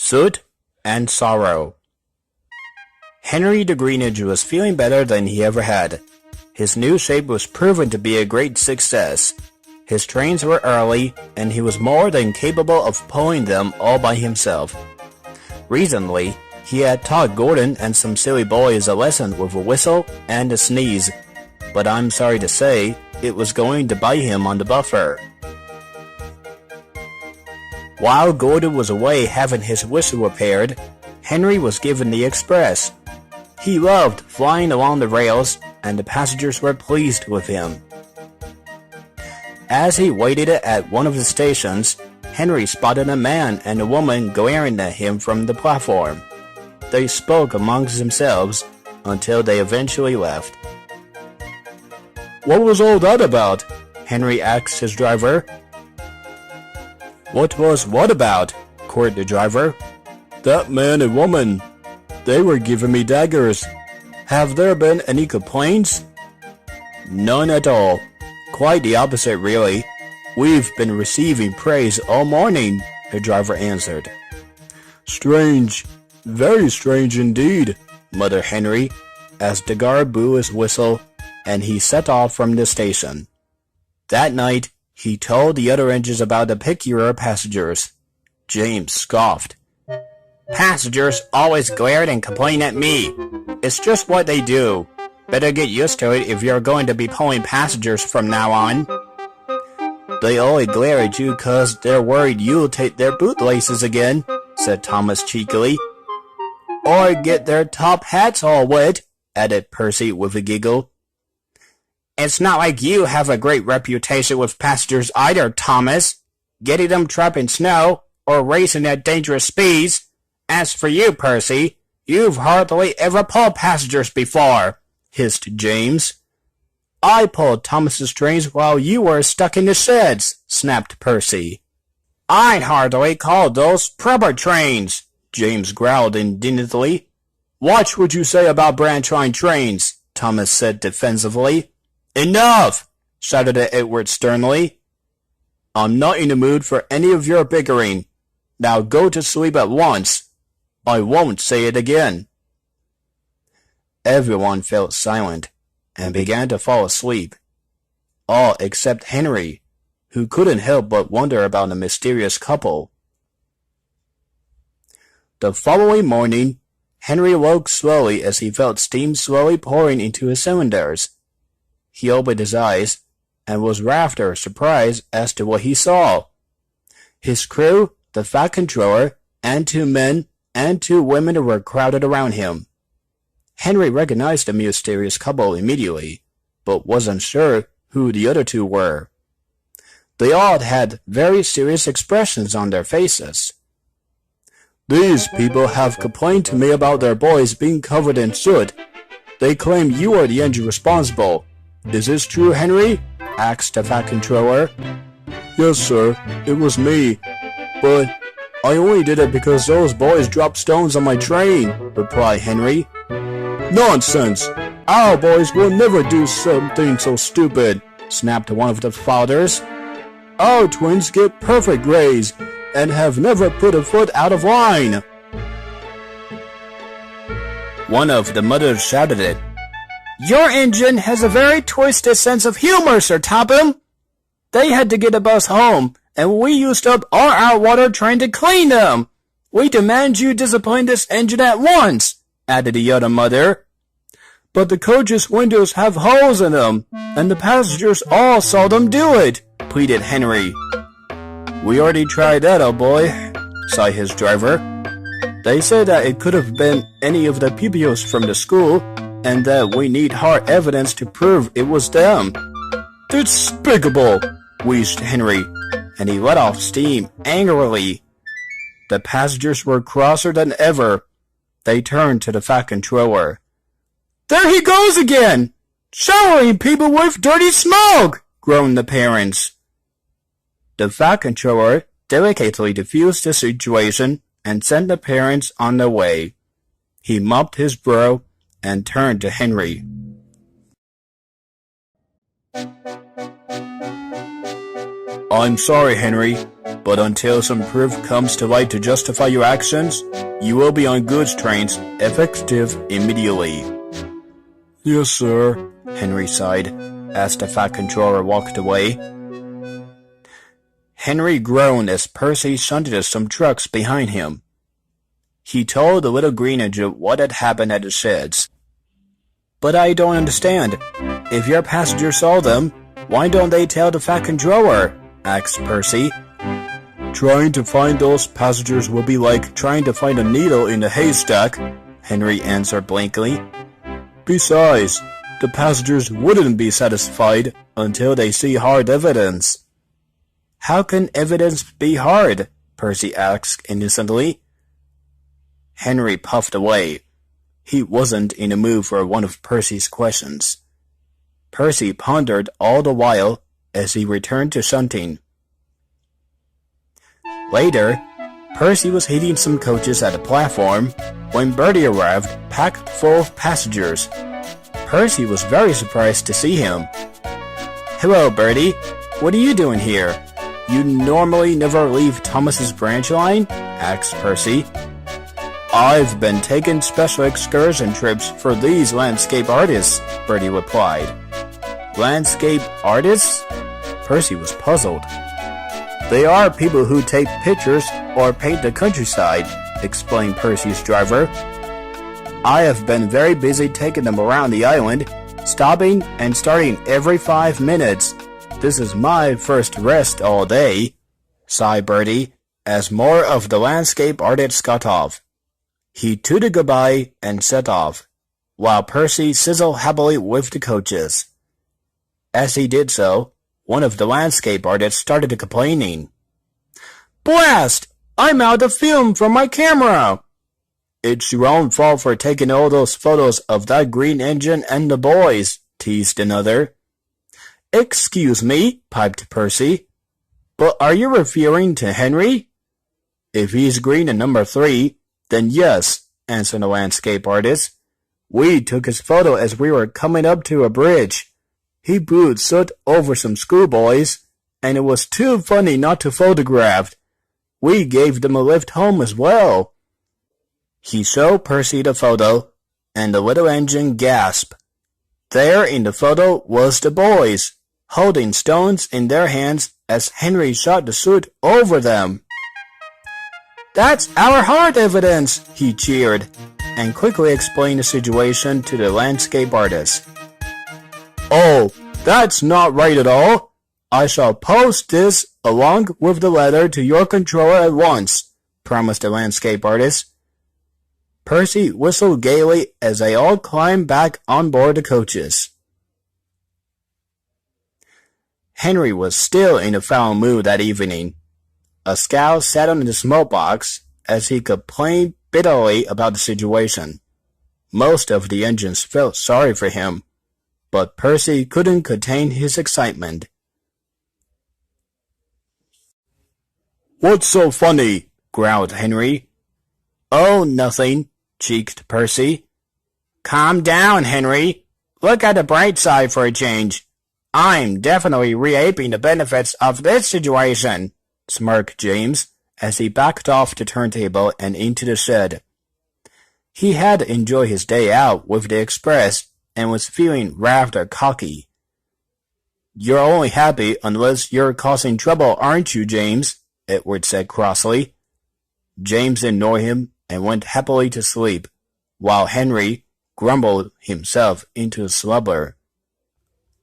Soot and Sorrow. Henry the Greenidge was feeling better than he ever had. His new shape was proven to be a great success. His trains were early, and he was more than capable of pulling them all by himself. Recently, he had taught Gordon and some silly boys a lesson with a whistle and a sneeze, but I'm sorry to say, it was going to bite him on the buffer. While Gordon was away having his whistle repaired, Henry was given the express. He loved flying along the rails, and the passengers were pleased with him. As he waited at one of the stations, Henry spotted a man and a woman glaring at him from the platform. They spoke amongst themselves until they eventually left. "What was all that about?" Henry asked his driver. "What was what about?" queried the driver. "That man and woman. They were giving me daggers. Have there been any complaints?" "None at all. Quite the opposite, really. We've been receiving praise all morning," the driver answered. "Strange. Very strange indeed," muttered Henry, as the guard blew his whistle and he set off from the station. That night, he told the other engines about the peculiar passengers. James scoffed. "Passengers always glared and complained at me. It's just what they do. Better get used to it if you're going to be pulling passengers from now on." "They only glare at you 'cause they're worried you'll take their bootlaces again," said Thomas cheekily. "Or get their top hats all wet," added Percy with a giggle. "It's not like you have a great reputation with passengers either, Thomas. Getting them trapped in snow, or racing at dangerous speeds. As for you, Percy, you've hardly ever pulled passengers before," hissed James. "I pulled Thomas's trains while you were stuck in the sheds," snapped Percy. "I'd hardly call those proper trains," James growled indignantly. "Watch what you say about branch line trains," Thomas said defensively. "Enough!" shouted Edward sternly. "I'm not in the mood for any of your bickering. Now go to sleep at once. I won't say it again." Everyone fell silent and began to fall asleep. All except Henry, who couldn't help but wonder about the mysterious couple. The following morning, Henry woke slowly as he felt steam slowly pouring into his cylinders. He opened his eyes and was rather surprised as to what he saw. His crew, the Fat Controller, and 2 men and 2 women were crowded around him. Henry recognized the mysterious couple immediately, but wasn't sure who the other 2 were. They all had very serious expressions on their faces. "These people have complained to me about their boys being covered in soot. They claim you are the engine responsible. Is this true, Henry?" asked the Fat Controller. "Yes, sir. It was me. But I only did it because those boys dropped stones on my train," replied Henry. "Nonsense! Our boys will never do something so stupid," snapped one of the fathers. "Our twins get perfect grades and have never put a foot out of line." One of the mothers shouted it. "Your engine has a very twisted sense of humor, Sir Topham. They had to get the bus home, and we used up all our water trying to clean them. We demand you discipline this engine at once," added the other mother. "But the coach's windows have holes in them, and the passengers all saw them do it," pleaded Henry. "We already tried that, old boy," sighed his driver. "They said that it could have been any of the pupils from the school, and that we need hard evidence to prove it was them." "Despicable!" wheezed Henry, and he let off steam angrily. The passengers were crosser than ever. They turned to the Fat Controller. "There he goes again! Showering people with dirty smoke!" groaned the parents. The Fat Controller delicately diffused the situation and sent the parents on their way. He mopped his brow and turned to Henry. I'm sorry, Henry, but until some proof comes to light to justify your actions, you will be on goods trains, effective immediately. Yes, sir, Henry sighed, as the Fat Controller walked away. Henry groaned as Percy shunted some trucks behind him. He told the little green engine what had happened at the sheds. But I don't understand. If your passengers saw them, why don't they tell the Fat Controller? Asked Percy. Trying to find those passengers will be like trying to find a needle in a haystack, Henry answered blankly. Besides, the passengers wouldn't be satisfied until they see hard evidence. How can evidence be hard? Percy asked innocently. Henry puffed away. He wasn't in the mood for one of Percy's questions. Percy pondered all the while as he returned to shunting. Later, Percy was hitting some coaches at the platform when Bertie arrived, packed full of passengers. Percy was very surprised to see him. Hello, Bertie. What are you doing here? You normally never leave Thomas's branch line? Asked Percy. I've been taking special excursion trips for these landscape artists, Bertie replied. Landscape artists? Percy was puzzled. They are people who take pictures or paint the countryside, explained Percy's driver. I have been very busy taking them around the island, stopping and starting every 5 minutes. This is my first rest all day, sighed Bertie, as more of the landscape artists got off. He tooted goodbye and set off, while Percy sizzled happily with the coaches. As he did so, one of the landscape artists started complaining. Blast! I'm out of film from my camera! It's your own fault for taking all those photos of that green engine and the boys, teased another. Excuse me, piped Percy, but are you referring to Henry? If he's green and number 3, then yes, answered the landscape artist. We took his photo as we were coming up to a bridge. He brewed soot over some schoolboys, and it was too funny not to photograph. We gave them a lift home as well. He showed Percy the photo, and the little engine gasped. There in the photo was the boys, holding stones in their hands as Henry shot the soot over them. That's our hard evidence, he cheered, and quickly explained the situation to the landscape artist. Oh, that's not right at all. I shall post this along with the letter to your controller at once, promised the landscape artist. Percy whistled gaily as they all climbed back on board the coaches. Henry was still in a foul mood that evening. A scout sat on the smoke box as he complained bitterly about the situation. Most of the engines felt sorry for him, but Percy couldn't contain his excitement. What's so funny? Growled Henry. Oh, nothing, cheeked Percy. Calm down, Henry. Look at the bright side for a change. I'm definitely reaping the benefits of this situation, smirked James, as he backed off the turntable and into the shed. He had enjoyed his day out with the express and was feeling rather cocky. You're only happy unless you're causing trouble, aren't you, James? Edward said crossly. James ignored him and went happily to sleep, while Henry grumbled himself into a slumber.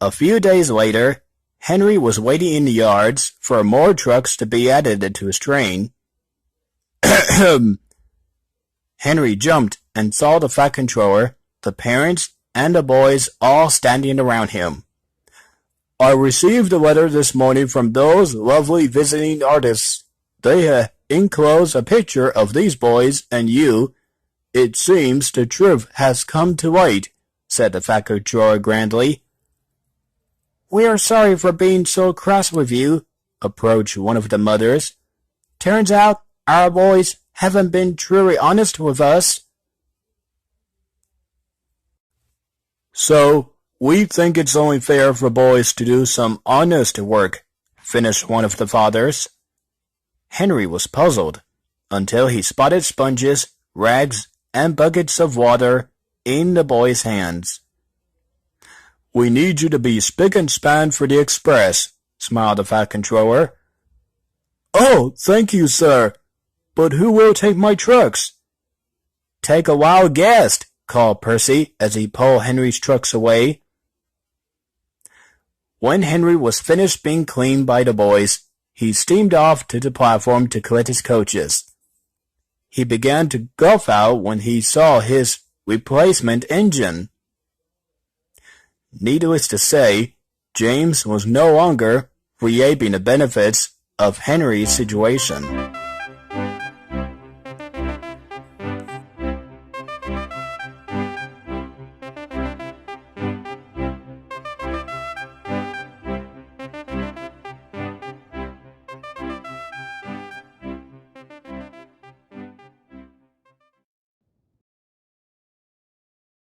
A few days later, Henry was waiting in the yards for more trucks to be added to his train. Henry jumped and saw the Fat Controller, the parents, and the boys all standing around him. I received a letter this morning from those lovely visiting artists. They enclosed a picture of these boys and you. It seems the truth has come to light, said the Fat Controller grandly. We are sorry for being so cross with you, approached one of the mothers. Turns out our boys haven't been truly honest with us. So, we think it's only fair for boys to do some honest work, finished one of the fathers. Henry was puzzled until he spotted sponges, rags, and buckets of water in the boy's hands. "We need you to be spick and span for the express," smiled the Fat Controller. "Oh, thank you, sir. But who will take my trucks?" "Take a wild guess," called Percy as he pulled Henry's trucks away. When Henry was finished being cleaned by the boys, he steamed off to the platform to collect his coaches. He began to guff out when he saw his replacement engine. Needless to say, James was no longer reaping the benefits of Henry's situation.